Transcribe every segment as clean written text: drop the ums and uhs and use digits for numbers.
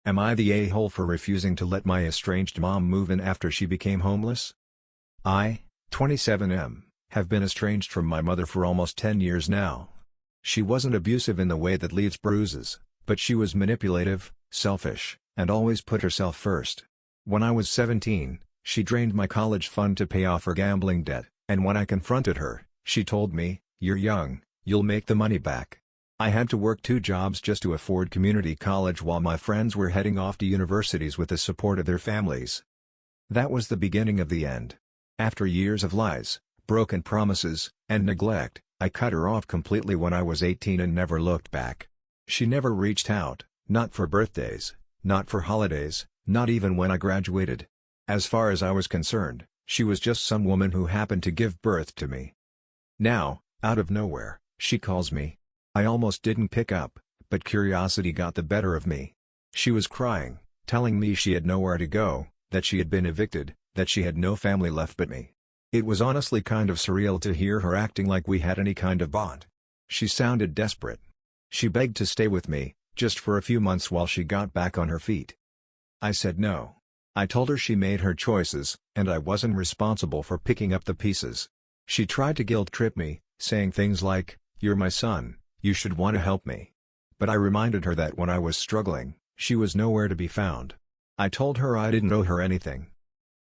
Am I the a-hole for refusing to let my estranged mom move in after she became homeless? I, 27M, have been estranged from my mother for almost 10 years now. She wasn't abusive in the way that leaves bruises, but she was manipulative, selfish, and always put herself first. When I was 17, she drained my college fund to pay off her gambling debt, and when I confronted her, she told me, "You're young, you'll make the money back." I had to work 2 jobs just to afford community college while my friends were heading off to universities with the support of their families. That was the beginning of the end. After years of lies, broken promises, and neglect, I cut her off completely when I was 18 and never looked back. She never reached out, not for birthdays, not for holidays, not even when I graduated. As far as I was concerned, she was just some woman who happened to give birth to me. Now, out of nowhere, she calls me. I almost didn't pick up, but curiosity got the better of me. She was crying, telling me she had nowhere to go, that she had been evicted, that she had no family left but me. It was honestly kind of surreal to hear her acting like we had any kind of bond. She sounded desperate. She begged to stay with me, just for a few months while she got back on her feet. I said no. I told her she made her choices, and I wasn't responsible for picking up the pieces. She tried to guilt-trip me, saying things like, "You're my son, you should want to help me." But I reminded her that when I was struggling, she was nowhere to be found. I told her I didn't owe her anything.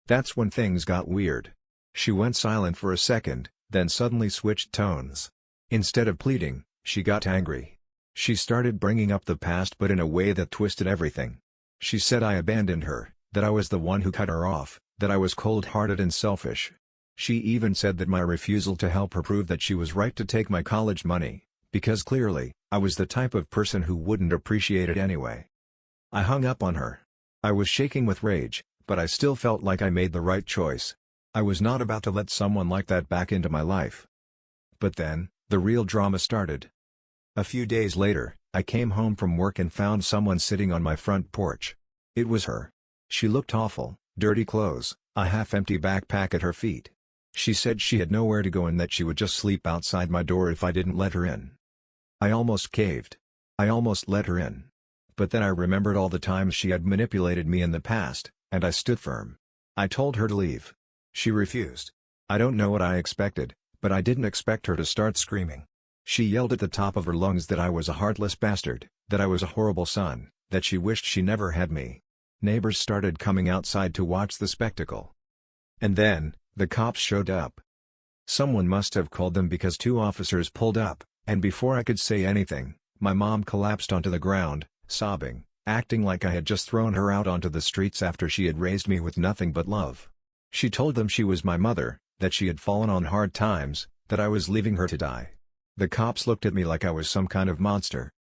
That's when things got weird. She went silent for a second, then suddenly switched tones. Instead of pleading, she got angry. She started bringing up the past but in a way that twisted everything. She said I abandoned her, that I was the one who cut her off, that I was cold-hearted and selfish. She even said that my refusal to help her proved that she was right to take my college money, because clearly, I was the type of person who wouldn't appreciate it anyway. I hung up on her. I was shaking with rage, but I still felt like I made the right choice. I was not about to let someone like that back into my life. But then, the real drama started. A few days later, I came home from work and found someone sitting on my front porch. It was her. She looked awful, dirty clothes, a half-empty backpack at her feet. She said she had nowhere to go and that she would just sleep outside my door if I didn't let her in. I almost caved. I almost let her in. But then I remembered all the times she had manipulated me in the past, and I stood firm. I told her to leave. She refused. I don't know what I expected, but I didn't expect her to start screaming. She yelled at the top of her lungs that I was a heartless bastard, that I was a horrible son, that she wished she never had me. Neighbors started coming outside to watch the spectacle. And then, the cops showed up. Someone must have called them because 2 officers pulled up, and before I could say anything, my mom collapsed onto the ground, sobbing, acting like I had just thrown her out onto the streets after she had raised me with nothing but love. She told them she was my mother, that she had fallen on hard times, that I was leaving her to die. The cops looked at me like I was some kind of monster.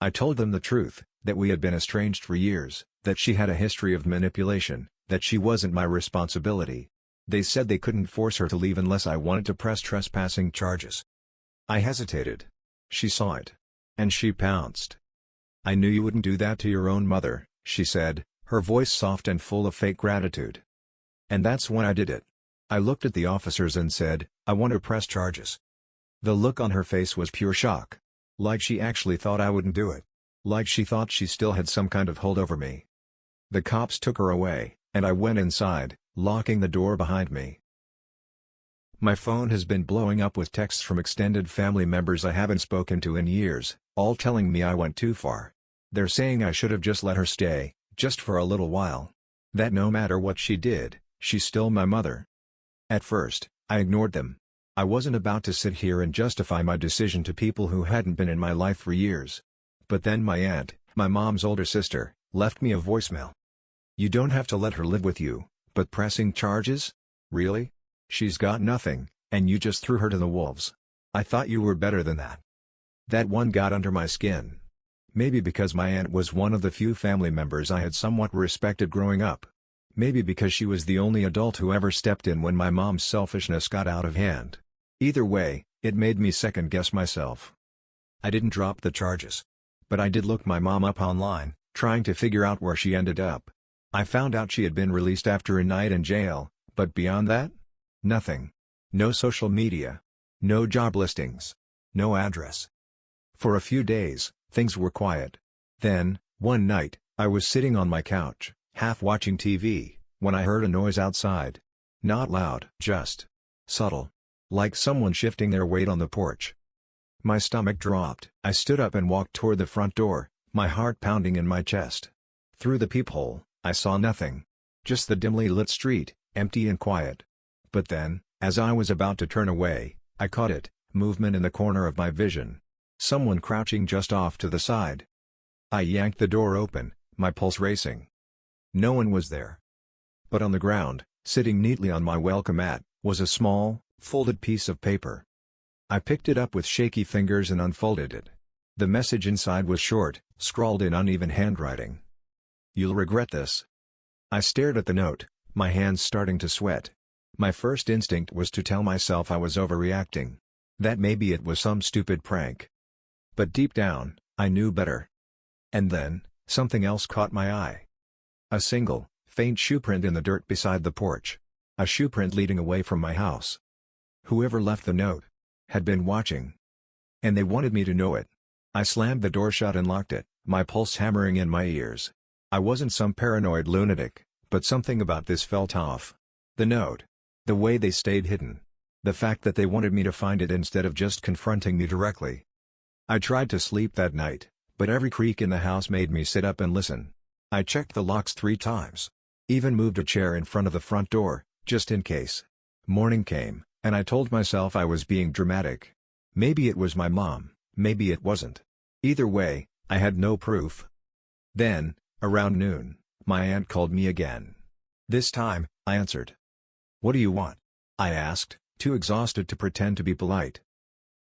I told them the truth, that we had been estranged for years, that she had a history of manipulation, that she wasn't my responsibility. They said they couldn't force her to leave unless I wanted to press trespassing charges. I hesitated. She saw it. And she pounced. "I knew you wouldn't do that to your own mother," she said, her voice soft and full of fake gratitude. And that's when I did it. I looked at the officers and said, "I want to press charges." The look on her face was pure shock. Like she actually thought I wouldn't do it. Like she thought she still had some kind of hold over me. The cops took her away, and I went inside, locking the door behind me. My phone has been blowing up with texts from extended family members I haven't spoken to in years, all telling me I went too far. They're saying I should have just let her stay, just for a little while. That no matter what she did, she's still my mother. At first, I ignored them. I wasn't about to sit here and justify my decision to people who hadn't been in my life for years. But then my aunt, my mom's older sister, left me a voicemail. "You don't have to let her live with you, but pressing charges? Really? She's got nothing, and you just threw her to the wolves. I thought you were better than that." That one got under my skin. Maybe because my aunt was one of the few family members I had somewhat respected growing up. Maybe because she was the only adult who ever stepped in when my mom's selfishness got out of hand. Either way, it made me second-guess myself. I didn't drop the charges. But I did look my mom up online, trying to figure out where she ended up. I found out she had been released after a night in jail, but beyond that? Nothing. No social media. No job listings. No address. For a few days, things were quiet. Then, one night, I was sitting on my couch, half watching TV, when I heard a noise outside. Not loud, just subtle. Like someone shifting their weight on the porch. My stomach dropped. I stood up and walked toward the front door, my heart pounding in my chest. Through the peephole, I saw nothing. Just the dimly lit street, empty and quiet. But then, as I was about to turn away, I caught it, movement in the corner of my vision. Someone crouching just off to the side. I yanked the door open, my pulse racing. No one was there. But on the ground, sitting neatly on my welcome mat, was a small, folded piece of paper. I picked it up with shaky fingers and unfolded it. The message inside was short, scrawled in uneven handwriting. "You'll regret this." I stared at the note, my hands starting to sweat. My first instinct was to tell myself I was overreacting. That maybe it was some stupid prank. But deep down, I knew better. And then, something else caught my eye. A single, faint shoeprint in the dirt beside the porch. A shoeprint leading away from my house. Whoever left the note had been watching. And they wanted me to know it. I slammed the door shut and locked it, my pulse hammering in my ears. I wasn't some paranoid lunatic, but something about this felt off. The note. The way they stayed hidden. The fact that they wanted me to find it instead of just confronting me directly. I tried to sleep that night, but every creak in the house made me sit up and listen. I checked the locks 3 times. Even moved a chair in front of the front door, just in case. Morning came, and I told myself I was being dramatic. Maybe it was my mom, maybe it wasn't. Either way, I had no proof. Then, around noon, my aunt called me again. This time, I answered. "What do you want?" I asked, too exhausted to pretend to be polite.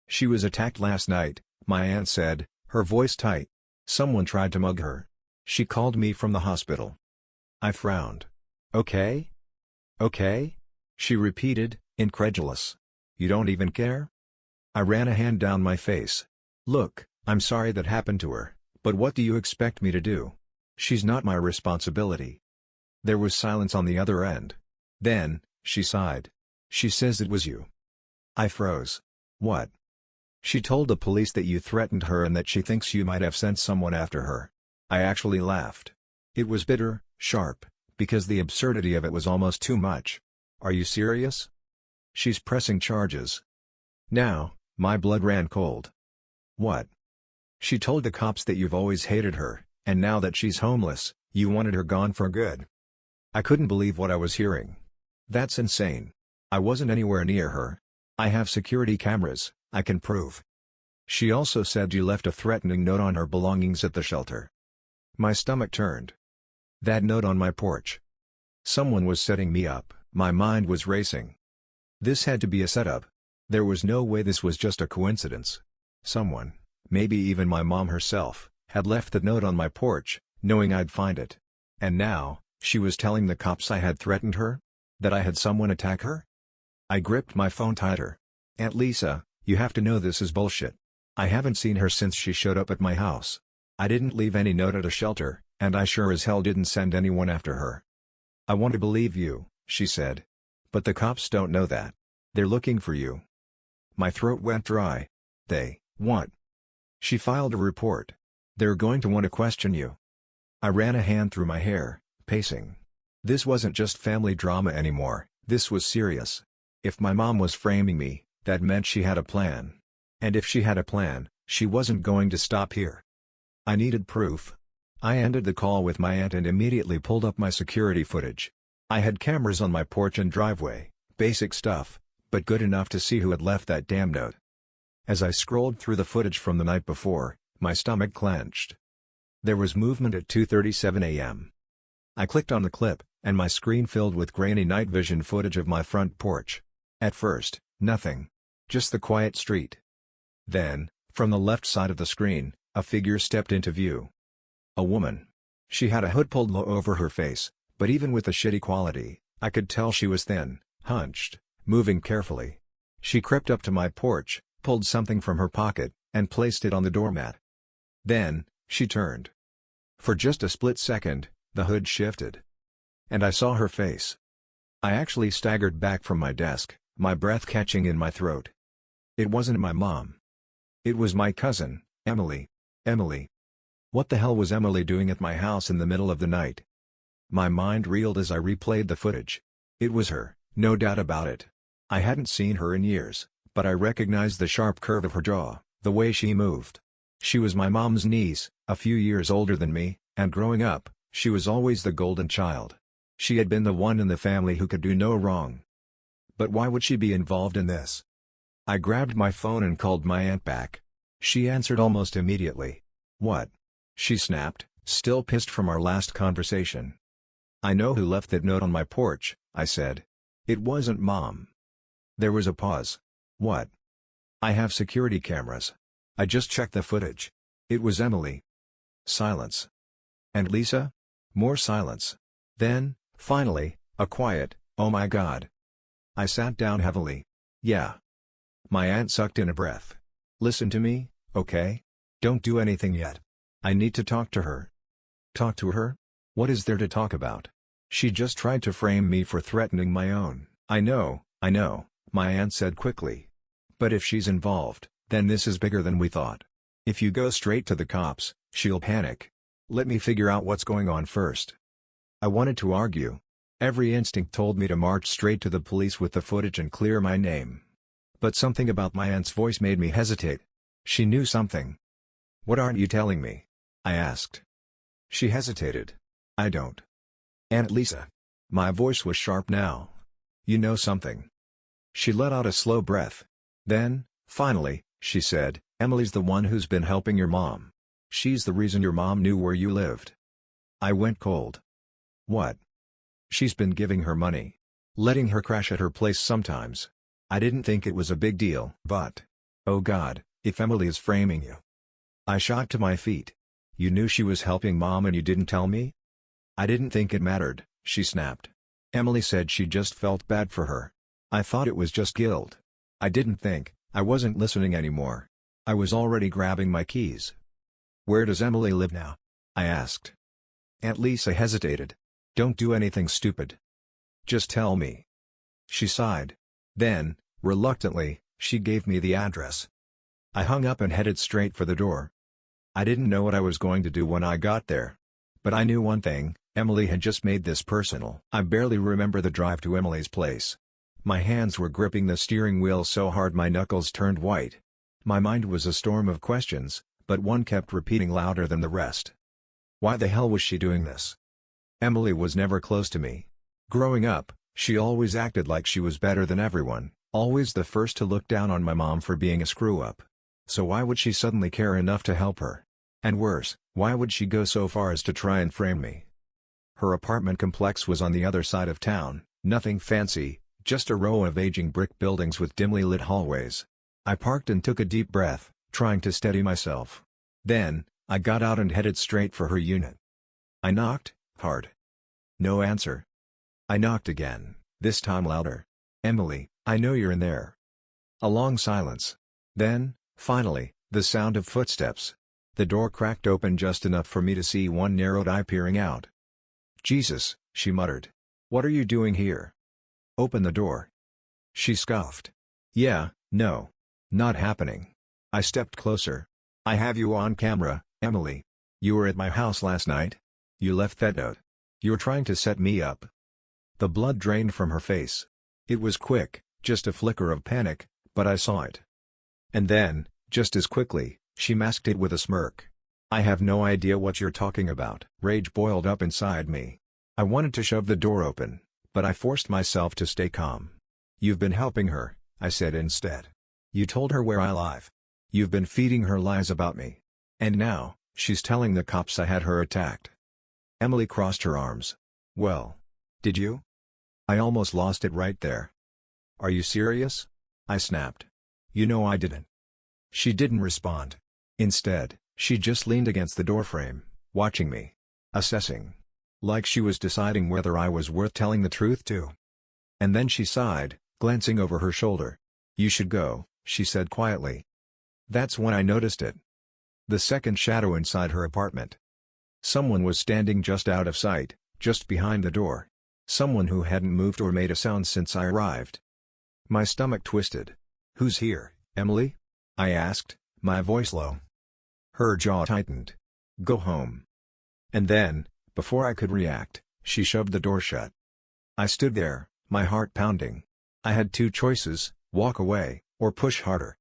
"She was attacked last night," my aunt said, her voice tight. "Someone tried to mug her. She called me from the hospital." I frowned. "Okay? Okay?" she repeated, incredulous. "You don't even care?" I ran a hand down my face. "Look, I'm sorry that happened to her, but what do you expect me to do? She's not my responsibility." There was silence on the other end. Then, she sighed. "She says it was you." I froze. "What?" "She told the police that you threatened her and that she thinks you might have sent someone after her." I actually laughed. It was bitter, sharp, because the absurdity of it was almost too much. "Are you serious?" "She's pressing charges." Now, my blood ran cold. "What?" "She told the cops that you've always hated her, and now that she's homeless, you wanted her gone for good." I couldn't believe what I was hearing. "That's insane. I wasn't anywhere near her. I have security cameras, I can prove." "She also said you left a threatening note on her belongings at the shelter." My stomach turned. That note on my porch. Someone was setting me up, my mind was racing. This had to be a setup. There was no way this was just a coincidence. Someone, maybe even my mom herself, had left the note on my porch, knowing I'd find it. And now, she was telling the cops I had threatened her? That I had someone attack her? I gripped my phone tighter. "Aunt Lisa, you have to know this is bullshit. I haven't seen her since she showed up at my house. I didn't leave any note at a shelter, and I sure as hell didn't send anyone after her." "I want to believe you," she said. "But the cops don't know that. They're looking for you." My throat went dry. "They want?" "She filed a report. They're going to want to question you." I ran a hand through my hair, pacing. This wasn't just family drama anymore, this was serious. If my mom was framing me, that meant she had a plan. And if she had a plan, she wasn't going to stop here. I needed proof. I ended the call with my aunt and immediately pulled up my security footage. I had cameras on my porch and driveway, basic stuff, but good enough to see who had left that damn note. As I scrolled through the footage from the night before, my stomach clenched. There was movement at 2:37 a.m. I clicked on the clip, and my screen filled with grainy night vision footage of my front porch. At first, nothing. Just the quiet street. Then, from the left side of the screen, a figure stepped into view. A woman. She had a hood pulled low over her face, but even with the shitty quality, I could tell she was thin, hunched, moving carefully. She crept up to my porch, pulled something from her pocket, and placed it on the doormat. Then, she turned. For just a split second, the hood shifted. And I saw her face. I actually staggered back from my desk, my breath catching in my throat. It wasn't my mom. It was my cousin, Emily. Emily. What the hell was Emily doing at my house in the middle of the night? My mind reeled as I replayed the footage. It was her, no doubt about it. I hadn't seen her in years, but I recognized the sharp curve of her jaw, the way she moved. She was my mom's niece, a few years older than me, and growing up, she was always the golden child. She had been the one in the family who could do no wrong. But why would she be involved in this? I grabbed my phone and called my aunt back. She answered almost immediately. "What?" she snapped, still pissed from our last conversation. "I know who left that note on my porch," I said. "It wasn't Mom." There was a pause. "What?" "I have security cameras. I just checked the footage. It was Emily." Silence. "And Lisa?" More silence. Then, finally, a quiet, "Oh my God." I sat down heavily. "Yeah." My aunt sucked in a breath. "Listen to me, okay? Don't do anything yet. I need to talk to her." "Talk to her? What is there to talk about? She just tried to frame me for threatening my own." I know," my aunt said quickly. "But if she's involved, then this is bigger than we thought. If you go straight to the cops, she'll panic. Let me figure out what's going on first." I wanted to argue. Every instinct told me to march straight to the police with the footage and clear my name. But something about my aunt's voice made me hesitate. She knew something. "What aren't you telling me?" I asked. She hesitated. "I don't." "Aunt Lisa." My voice was sharp now. "You know something." She let out a slow breath. Then, finally, she said, "Emily's the one who's been helping your mom. She's the reason your mom knew where you lived." I went cold. "What?" "She's been giving her money. Letting her crash at her place sometimes. I didn't think it was a big deal. But, oh God, if Emily is framing you." I shot to my feet. "You knew she was helping Mom and you didn't tell me?" "I didn't think it mattered," she snapped. "Emily said she just felt bad for her. I thought it was just guilt. I didn't think." I wasn't listening anymore. I was already grabbing my keys. "Where does Emily live now?" I asked. Aunt Lisa hesitated. "Don't do anything stupid. Just tell me." She sighed. Then, reluctantly, she gave me the address. I hung up and headed straight for the door. I didn't know what I was going to do when I got there. But I knew one thing, Emily had just made this personal. I barely remember the drive to Emily's place. My hands were gripping the steering wheel so hard my knuckles turned white. My mind was a storm of questions, but one kept repeating louder than the rest. Why the hell was she doing this? Emily was never close to me. Growing up, she always acted like she was better than everyone, always the first to look down on my mom for being a screw-up. So why would she suddenly care enough to help her? And worse, why would she go so far as to try and frame me? Her apartment complex was on the other side of town, nothing fancy, just a row of aging brick buildings with dimly lit hallways. I parked and took a deep breath, trying to steady myself. Then, I got out and headed straight for her unit. I knocked, hard. No answer. I knocked again, this time louder. "Emily, I know you're in there." A long silence. Then, finally, the sound of footsteps. The door cracked open just enough for me to see one narrowed eye peering out. "Jesus," she muttered. "What are you doing here?" "Open the door." She scoffed. "Yeah, no. Not happening." I stepped closer. "I have you on camera, Emily. You were at my house last night. You left that note. You're trying to set me up." The blood drained from her face. It was quick, just a flicker of panic, but I saw it. And then, just as quickly, she masked it with a smirk. "I have no idea what you're talking about." Rage boiled up inside me. I wanted to shove the door open, but I forced myself to stay calm. "You've been helping her," I said instead. "You told her where I live. You've been feeding her lies about me. And now, she's telling the cops I had her attacked." Emily crossed her arms. "Well. Did you?" I almost lost it right there. "Are you serious?" I snapped. "You know I didn't." She didn't respond. Instead, she just leaned against the doorframe, watching me. Assessing. Like she was deciding whether I was worth telling the truth to. And then she sighed, glancing over her shoulder. "You should go," she said quietly. That's when I noticed it. The second shadow inside her apartment. Someone was standing just out of sight, just behind the door. Someone who hadn't moved or made a sound since I arrived. My stomach twisted. "Who's here, Emily?" I asked, my voice low. Her jaw tightened. Go home. And then, before I could react, she shoved the door shut. I stood there, my heart pounding. I had two choices: walk away, or push harder.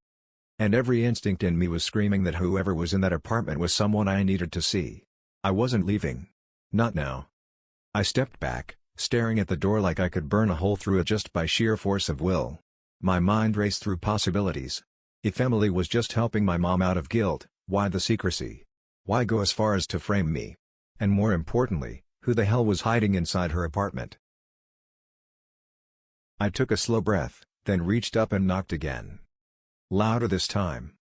And every instinct in me was screaming that whoever was in that apartment was someone I needed to see. I wasn't leaving. Not now. I stepped back, staring at the door like I could burn a hole through it just by sheer force of will. My mind raced through possibilities. If Emily was just helping my mom out of guilt, why the secrecy? Why go as far as to frame me? And more importantly, who the hell was hiding inside her apartment? I took a slow breath, then reached up and knocked again. Louder this time.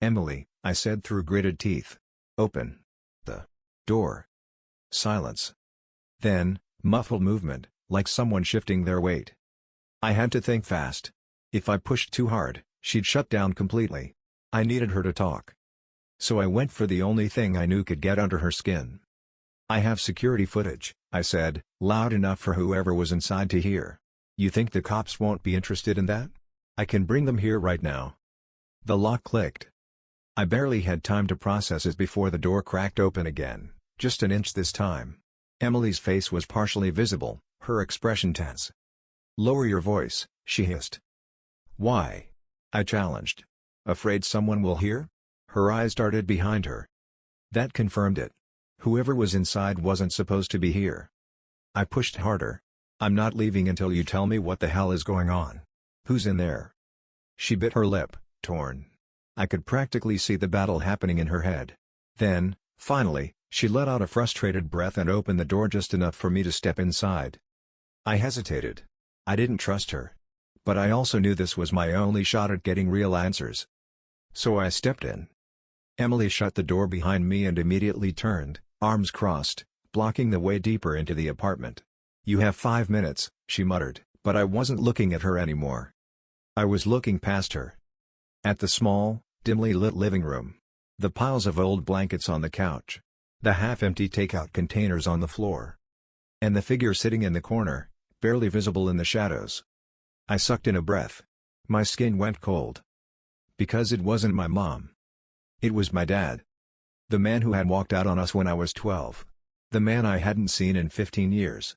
"Emily," I said through gritted teeth. "Open the door." Silence. Then, muffled movement, like someone shifting their weight. I had to think fast. If I pushed too hard, she'd shut down completely. I needed her to talk. So I went for the only thing I knew could get under her skin. "I have security footage," I said, loud enough for whoever was inside to hear. "You think the cops won't be interested in that? I can bring them here right now." The lock clicked. I barely had time to process it before the door cracked open again, just an inch this time. Emily's face was partially visible, her expression tense. "Lower your voice," she hissed. "Why?" I challenged. "Afraid someone will hear?" Her eyes darted behind her. That confirmed it. Whoever was inside wasn't supposed to be here. I pushed harder. "I'm not leaving until you tell me what the hell is going on. Who's in there?" She bit her lip, torn. I could practically see the battle happening in her head. Then, finally, she let out a frustrated breath and opened the door just enough for me to step inside. I hesitated. I didn't trust her. But I also knew this was my only shot at getting real answers. So I stepped in. Emily shut the door behind me and immediately turned, arms crossed, blocking the way deeper into the apartment. "You have 5 minutes," she muttered, but I wasn't looking at her anymore. I was looking past her. At the small, dimly lit living room. The piles of old blankets on the couch. The half-empty takeout containers on the floor. And the figure sitting in the corner, barely visible in the shadows. I sucked in a breath. My skin went cold. Because it wasn't my mom. It was my dad. The man who had walked out on us when I was 12. The man I hadn't seen in 15 years.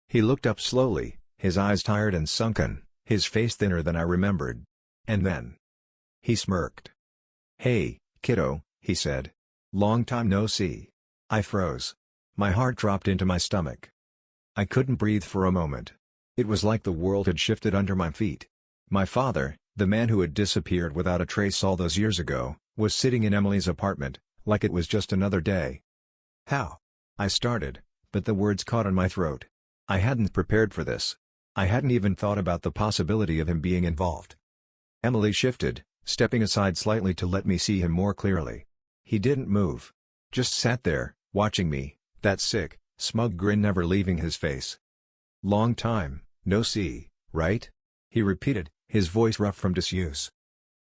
He looked up slowly, his eyes tired and sunken, his face thinner than I remembered. And then he smirked. "Hey, kiddo," he said. "Long time no see." I froze. My heart dropped into my stomach. I couldn't breathe for a moment. It was like the world had shifted under my feet. My father, the man who had disappeared without a trace all those years ago, was sitting in Emily's apartment, like it was just another day. "How?" I started, but the words caught in my throat. I hadn't prepared for this. I hadn't even thought about the possibility of him being involved. Emily shifted, stepping aside slightly to let me see him more clearly. He didn't move. Just sat there, watching me, that sick, smug grin never leaving his face. "Long time, no see, right?" he repeated, his voice rough from disuse.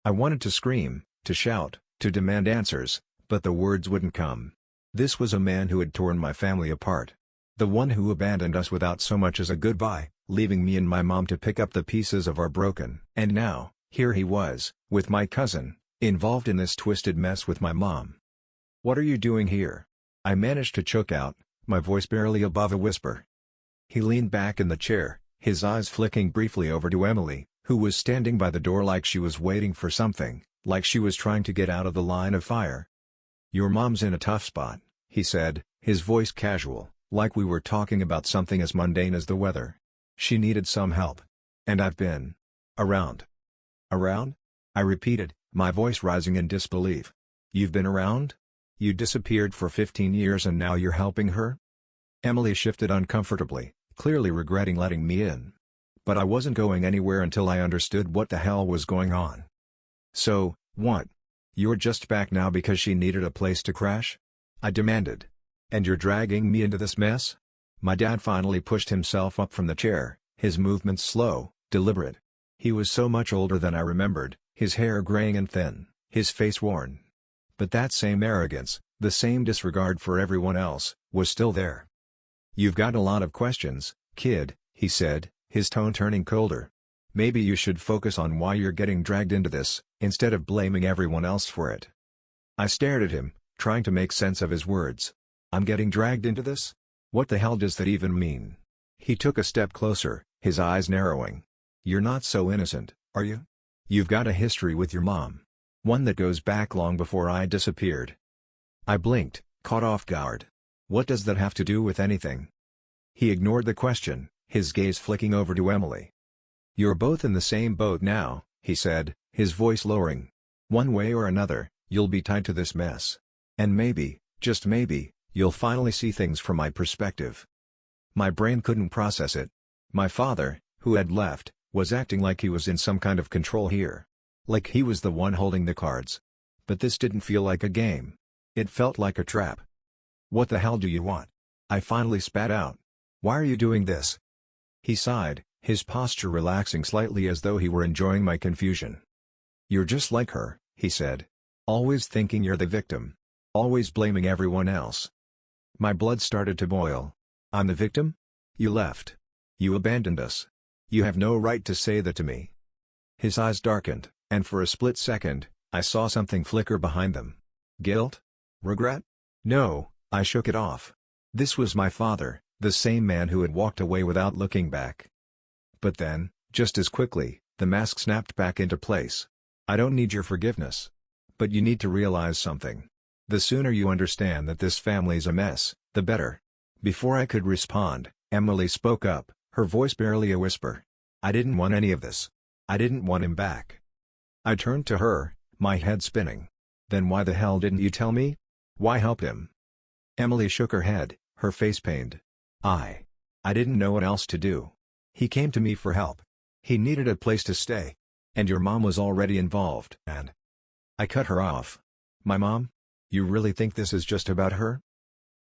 I wanted to scream, to shout, to demand answers, but the words wouldn't come. This was a man who had torn my family apart. The one who abandoned us without so much as a goodbye, leaving me and my mom to pick up the pieces of our broken. And now, here he was, with my cousin, involved in this twisted mess with my mom. "What are you doing here?" I managed to choke out, my voice barely above a whisper. He leaned back in the chair, his eyes flicking briefly over to Emily, who was standing by the door like she was waiting for something, like she was trying to get out of the line of fire. "Your mom's in a tough spot," he said, his voice casual, like we were talking about something as mundane as the weather. "She needed some help. And I've been around." "Around?" I repeated, my voice rising in disbelief. "You've been around? You disappeared for 15 years and now you're helping her?" Emily shifted uncomfortably, clearly regretting letting me in. But I wasn't going anywhere until I understood what the hell was going on. "So, what? You're just back now because she needed a place to crash?" I demanded. "And you're dragging me into this mess?" My dad finally pushed himself up from the chair, his movements slow, deliberate. He was so much older than I remembered, his hair graying and thin, his face worn. But that same arrogance, the same disregard for everyone else, was still there. "You've got a lot of questions, kid," he said, his tone turning colder. "Maybe you should focus on why you're getting dragged into this, instead of blaming everyone else for it." I stared at him, trying to make sense of his words. I'm getting dragged into this? What the hell does that even mean? He took a step closer, his eyes narrowing. You're not so innocent, are you? You've got a history with your mom. One that goes back long before I disappeared. I blinked, caught off guard. What does that have to do with anything? He ignored the question, his gaze flicking over to Emily. You're both in the same boat now, he said, his voice lowering. One way or another, you'll be tied to this mess. And maybe, just maybe, you'll finally see things from my perspective. My brain couldn't process it. My father, who had left, was acting like he was in some kind of control here. Like he was the one holding the cards. But this didn't feel like a game. It felt like a trap. What the hell do you want? I finally spat out. Why are you doing this? He sighed, his posture relaxing slightly as though he were enjoying my confusion. You're just like her, he said. Always thinking you're the victim. Always blaming everyone else. My blood started to boil. I'm the victim? You left. You abandoned us. You have no right to say that to me. His eyes darkened, and for a split second, I saw something flicker behind them. Guilt? Regret? No, I shook it off. This was my father, the same man who had walked away without looking back. But then, just as quickly, the mask snapped back into place. I don't need your forgiveness. But you need to realize something. The sooner you understand that this family's a mess, the better. Before I could respond, Emily spoke up, her voice barely a whisper. I didn't want any of this. I didn't want him back. I turned to her, my head spinning. Then why the hell didn't you tell me? Why help him? Emily shook her head, her face pained. I didn't know what else to do. He came to me for help. He needed a place to stay. And your mom was already involved, and I cut her off. My mom? You really think this is just about her?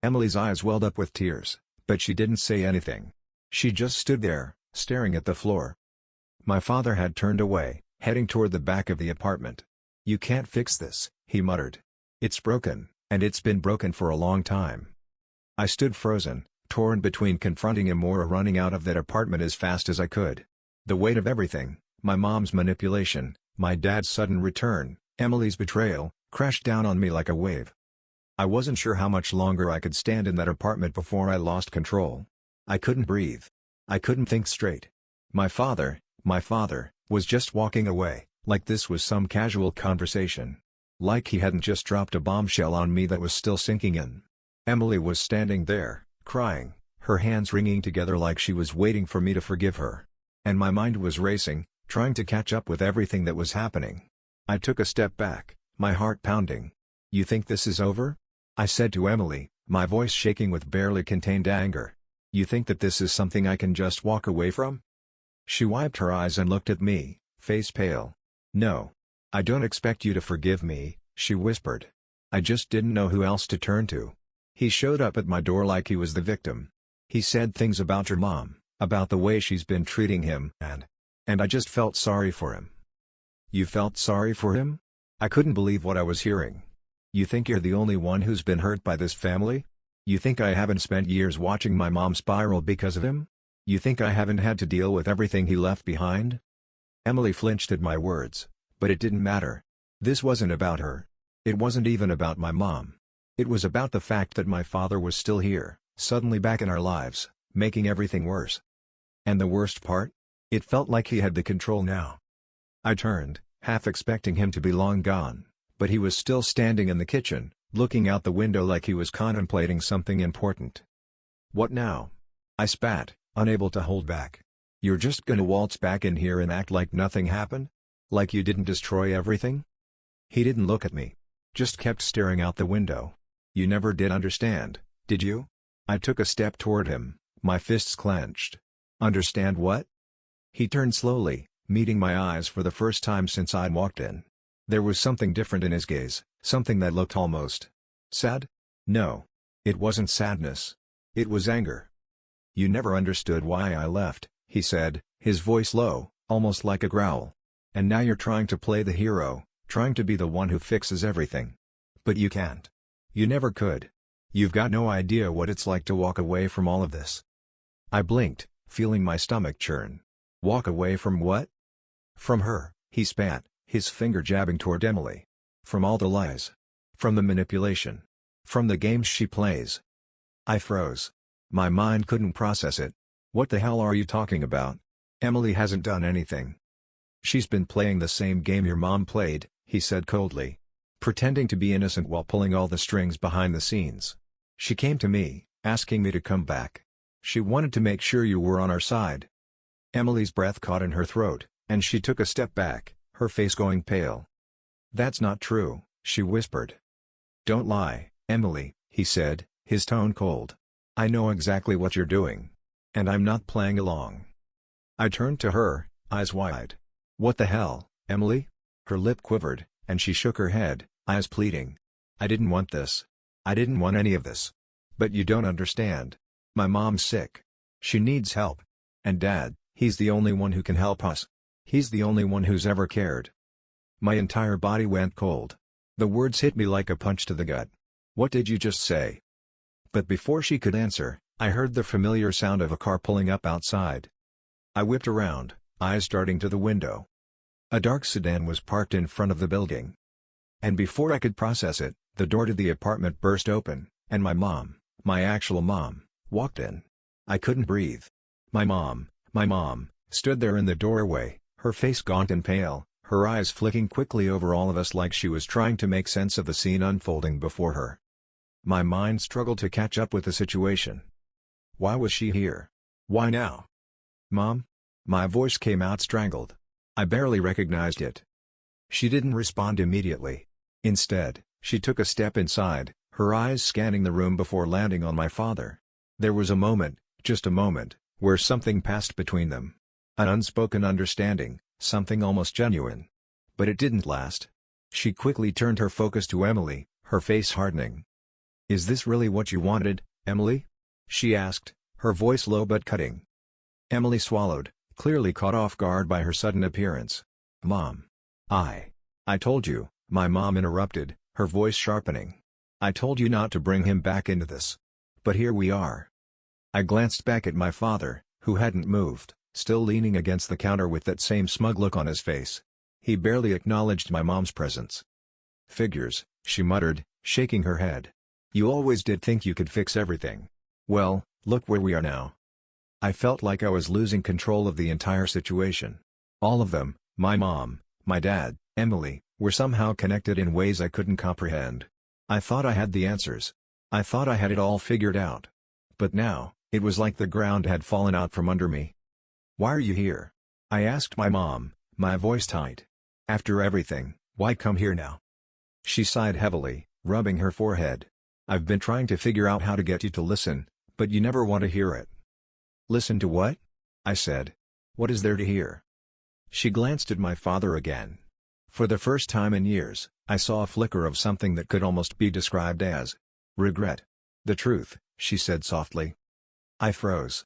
Emily's eyes welled up with tears, but she didn't say anything. She just stood there, staring at the floor. My father had turned away, heading toward the back of the apartment. You can't fix this, he muttered. It's broken, and it's been broken for a long time. I stood frozen, torn between confronting him or running out of that apartment as fast as I could. The weight of everything, my mom's manipulation, my dad's sudden return, Emily's betrayal, crashed down on me like a wave. I wasn't sure how much longer I could stand in that apartment before I lost control. I couldn't breathe. I couldn't think straight. My father, was just walking away, like this was some casual conversation. Like he hadn't just dropped a bombshell on me that was still sinking in. Emily was standing there, crying, her hands wringing together like she was waiting for me to forgive her. And my mind was racing, trying to catch up with everything that was happening. I took a step back, my heart pounding. You think this is over? I said to Emily, my voice shaking with barely contained anger. You think that this is something I can just walk away from? She wiped her eyes and looked at me, face pale. No. I don't expect you to forgive me, she whispered. I just didn't know who else to turn to. He showed up at my door like he was the victim. He said things about your mom, about the way she's been treating him, and I just felt sorry for him. You felt sorry for him? I couldn't believe what I was hearing. You think you're the only one who's been hurt by this family? You think I haven't spent years watching my mom spiral because of him? You think I haven't had to deal with everything he left behind? Emily flinched at my words, but it didn't matter. This wasn't about her. It wasn't even about my mom. It was about the fact that my father was still here, suddenly back in our lives, making everything worse. And the worst part? It felt like he had the control now. I turned, half expecting him to be long gone, but he was still standing in the kitchen, looking out the window like he was contemplating something important. What now? I spat, unable to hold back. You're just gonna waltz back in here and act like nothing happened? Like you didn't destroy everything? He didn't look at me. Just kept staring out the window. You never did understand, did you? I took a step toward him, my fists clenched. Understand what? He turned slowly, meeting my eyes for the first time since I'd walked in. There was something different in his gaze, something that looked almost sad? No. It wasn't sadness. It was anger. You never understood why I left, he said, his voice low, almost like a growl. And now you're trying to play the hero, trying to be the one who fixes everything. But you can't. You never could. You've got no idea what it's like to walk away from all of this. I blinked, feeling my stomach churn. Walk away from what? From her, he spat, his finger jabbing toward Emily. From all the lies. From the manipulation. From the games she plays. I froze. My mind couldn't process it. What the hell are you talking about? Emily hasn't done anything. She's been playing the same game your mom played, he said coldly. Pretending to be innocent while pulling all the strings behind the scenes. She came to me, asking me to come back. She wanted to make sure you were on our side. Emily's breath caught in her throat, and she took a step back, her face going pale. That's not true, she whispered. Don't lie, Emily, he said, his tone cold. I know exactly what you're doing. And I'm not playing along. I turned to her, eyes wide. What the hell, Emily? Her lip quivered, and she shook her head, eyes pleading. I didn't want this. I didn't want any of this. But you don't understand. My mom's sick. She needs help. And Dad, he's the only one who can help us. He's the only one who's ever cared. My entire body went cold. The words hit me like a punch to the gut. What did you just say? But before she could answer, I heard the familiar sound of a car pulling up outside. I whipped around, eyes darting to the window. A dark sedan was parked in front of the building. And before I could process it, the door to the apartment burst open, and my mom, my actual mom, walked in. I couldn't breathe. My mom, stood there in the doorway, her face gaunt and pale, her eyes flicking quickly over all of us like she was trying to make sense of the scene unfolding before her. My mind struggled to catch up with the situation. Why was she here? Why now? Mom? My voice came out strangled. I barely recognized it. She didn't respond immediately. Instead, she took a step inside, her eyes scanning the room before landing on my father. There was a moment, just a moment, where something passed between them. An unspoken understanding, something almost genuine. But it didn't last. She quickly turned her focus to Emily, her face hardening. Is this really what you wanted, Emily? She asked, her voice low but cutting. Emily swallowed, clearly caught off guard by her sudden appearance. Mom. I told you, my mom interrupted, her voice sharpening. I told you not to bring him back into this. But here we are. I glanced back at my father, who hadn't moved, still leaning against the counter with that same smug look on his face. He barely acknowledged my mom's presence. Figures, she muttered, shaking her head. You always did think you could fix everything. Well, look where we are now. I felt like I was losing control of the entire situation. All of them, my mom, my dad, Emily, were somehow connected in ways I couldn't comprehend. I thought I had the answers. I thought I had it all figured out. But now, it was like the ground had fallen out from under me. Why are you here? I asked my mom, my voice tight. After everything, why come here now? She sighed heavily, rubbing her forehead. I've been trying to figure out how to get you to listen, but you never want to hear it. Listen to what? I said. What is there to hear? She glanced at my father again. For the first time in years, I saw a flicker of something that could almost be described as regret. The truth, she said softly. I froze.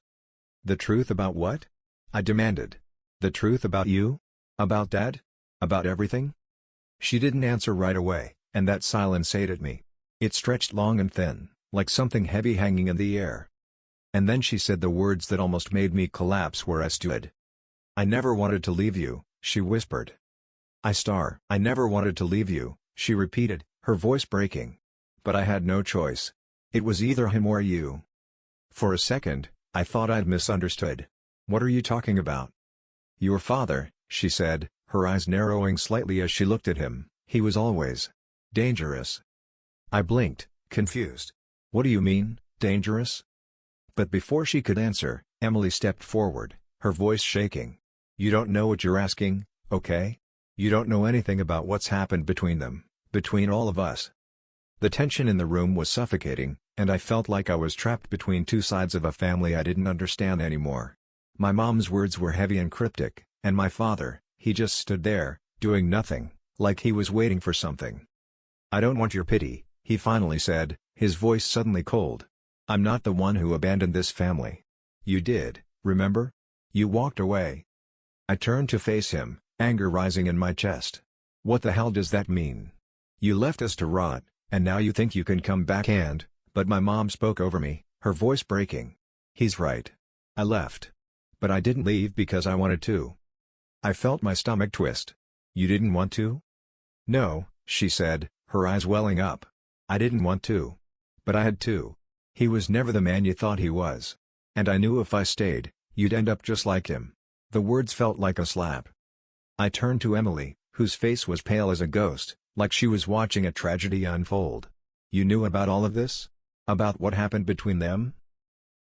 The truth about what? I demanded. The truth about you? About Dad? About everything? She didn't answer right away, and that silence ate at me. It stretched long and thin, like something heavy hanging in the air. And then she said the words that almost made me collapse where I stood. I never wanted to leave you, she whispered. I never wanted to leave you, she repeated, her voice breaking. But I had no choice. It was either him or you. For a second, I thought I'd misunderstood. What are you talking about? Your father, she said, her eyes narrowing slightly as she looked at him. He was always dangerous. I blinked, confused. What do you mean, dangerous? But before she could answer, Emily stepped forward, her voice shaking. You don't know what you're asking, okay? You don't know anything about what's happened between them, between all of us. The tension in the room was suffocating, and I felt like I was trapped between two sides of a family I didn't understand anymore. My mom's words were heavy and cryptic, and my father, he just stood there, doing nothing, like he was waiting for something. I don't want your pity, he finally said, his voice suddenly cold. I'm not the one who abandoned this family. You did, remember? You walked away. I turned to face him, anger rising in my chest. What the hell does that mean? You left us to rot, and now you think you can come back and... But my mom spoke over me, her voice breaking. He's right. I left. But I didn't leave because I wanted to. I felt my stomach twist. You didn't want to? No, she said, her eyes welling up. I didn't want to. But I had to. He was never the man you thought he was. And I knew if I stayed, you'd end up just like him. The words felt like a slap. I turned to Emily, whose face was pale as a ghost, like she was watching a tragedy unfold. You knew about all of this? About what happened between them?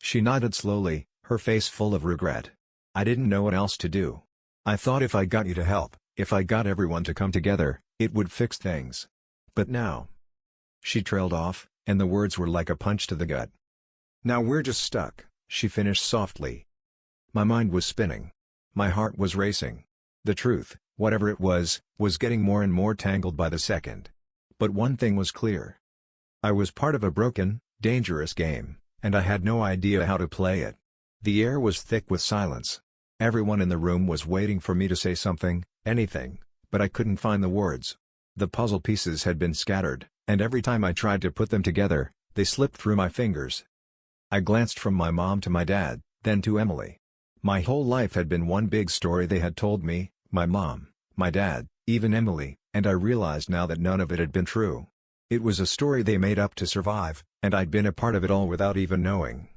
She nodded slowly, her face full of regret. I didn't know what else to do. I thought if I got you to help, if I got everyone to come together, it would fix things. But now... She trailed off, and the words were like a punch to the gut. Now we're just stuck, she finished softly. My mind was spinning. My heart was racing. The truth, whatever it was getting more and more tangled by the second. But one thing was clear. I was part of a broken, dangerous game, and I had no idea how to play it. The air was thick with silence. Everyone in the room was waiting for me to say something, anything, but I couldn't find the words. The puzzle pieces had been scattered, and every time I tried to put them together, they slipped through my fingers. I glanced from my mom to my dad, then to Emily. My whole life had been one big story they had told me, my mom, my dad, even Emily, and I realized now that none of it had been true. It was a story they made up to survive, and I'd been a part of it all without even knowing.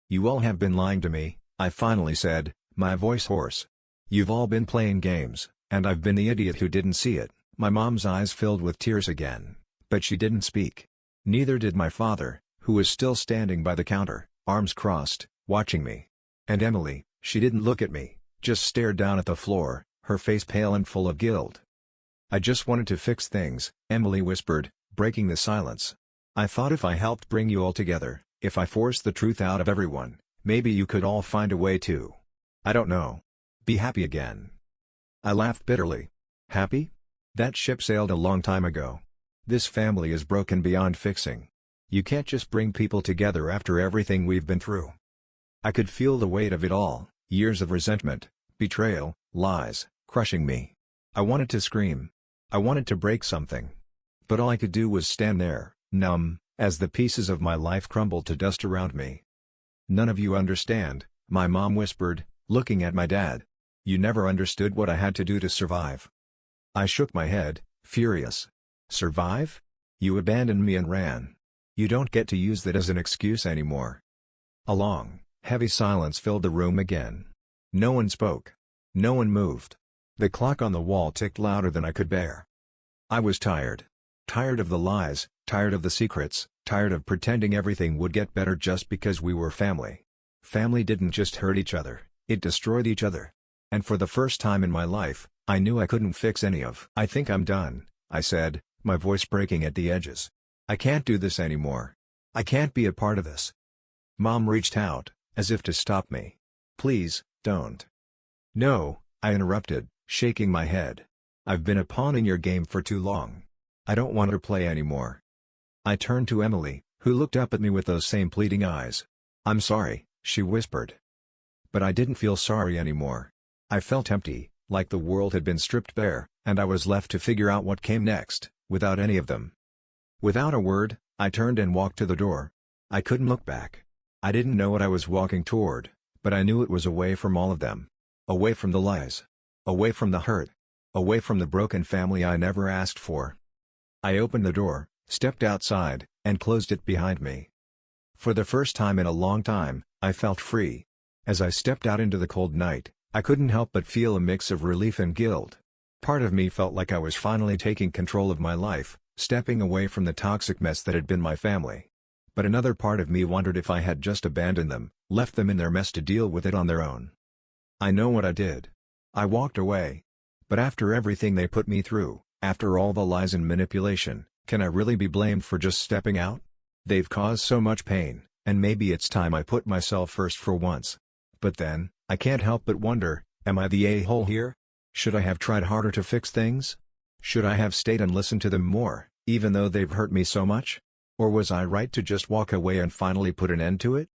You all have been lying to me, I finally said, my voice hoarse. You've all been playing games, and I've been the idiot who didn't see it. My mom's eyes filled with tears again, but she didn't speak. Neither did my father, who was still standing by the counter, arms crossed, watching me. And Emily, she didn't look at me, just stared down at the floor, her face pale and full of guilt. I just wanted to fix things, Emily whispered, breaking the silence. I thought if I helped bring you all together, if I forced the truth out of everyone, maybe you could all find a way to... I don't know. Be happy again. I laughed bitterly. Happy? That ship sailed a long time ago. This family is broken beyond fixing. You can't just bring people together after everything we've been through. I could feel the weight of it all, years of resentment, betrayal, lies, crushing me. I wanted to scream. I wanted to break something. But all I could do was stand there, numb, as the pieces of my life crumbled to dust around me. None of you understand, my mom whispered, looking at my dad. You never understood what I had to do to survive. I shook my head, furious. Survive? You abandoned me and ran. You don't get to use that as an excuse anymore. A long, heavy silence filled the room again. No one spoke. No one moved. The clock on the wall ticked louder than I could bear. I was tired. Tired of the lies, tired of the secrets, tired of pretending everything would get better just because we were family. Family didn't just hurt each other, it destroyed each other. And for the first time in my life, I knew I couldn't fix any of. I think I'm done, I said, my voice breaking at the edges. I can't do this anymore. I can't be a part of this. Mom reached out, as if to stop me. Please, don't. No, I interrupted, shaking my head. I've been a pawn in your game for too long. I don't want to play anymore. I turned to Emily, who looked up at me with those same pleading eyes. I'm sorry, she whispered. But I didn't feel sorry anymore. I felt empty, like the world had been stripped bare, and I was left to figure out what came next, without any of them. Without a word, I turned and walked to the door. I couldn't look back. I didn't know what I was walking toward, but I knew it was away from all of them. Away from the lies. Away from the hurt. Away from the broken family I never asked for. I opened the door, stepped outside, and closed it behind me. For the first time in a long time, I felt free. As I stepped out into the cold night, I couldn't help but feel a mix of relief and guilt. Part of me felt like I was finally taking control of my life, stepping away from the toxic mess that had been my family. But another part of me wondered if I had just abandoned them, left them in their mess to deal with it on their own. I know what I did. I walked away. But after everything they put me through, after all the lies and manipulation, can I really be blamed for just stepping out? They've caused so much pain, and maybe it's time I put myself first for once. But then, I can't help but wonder, am I the a-hole here? Should I have tried harder to fix things? Should I have stayed and listened to them more, even though they've hurt me so much? Or was I right to just walk away and finally put an end to it?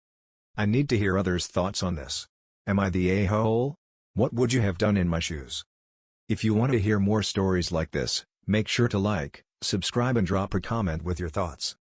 I need to hear others' thoughts on this. Am I the a-hole? What would you have done in my shoes? If you want to hear more stories like this, make sure to like, subscribe and drop a comment with your thoughts.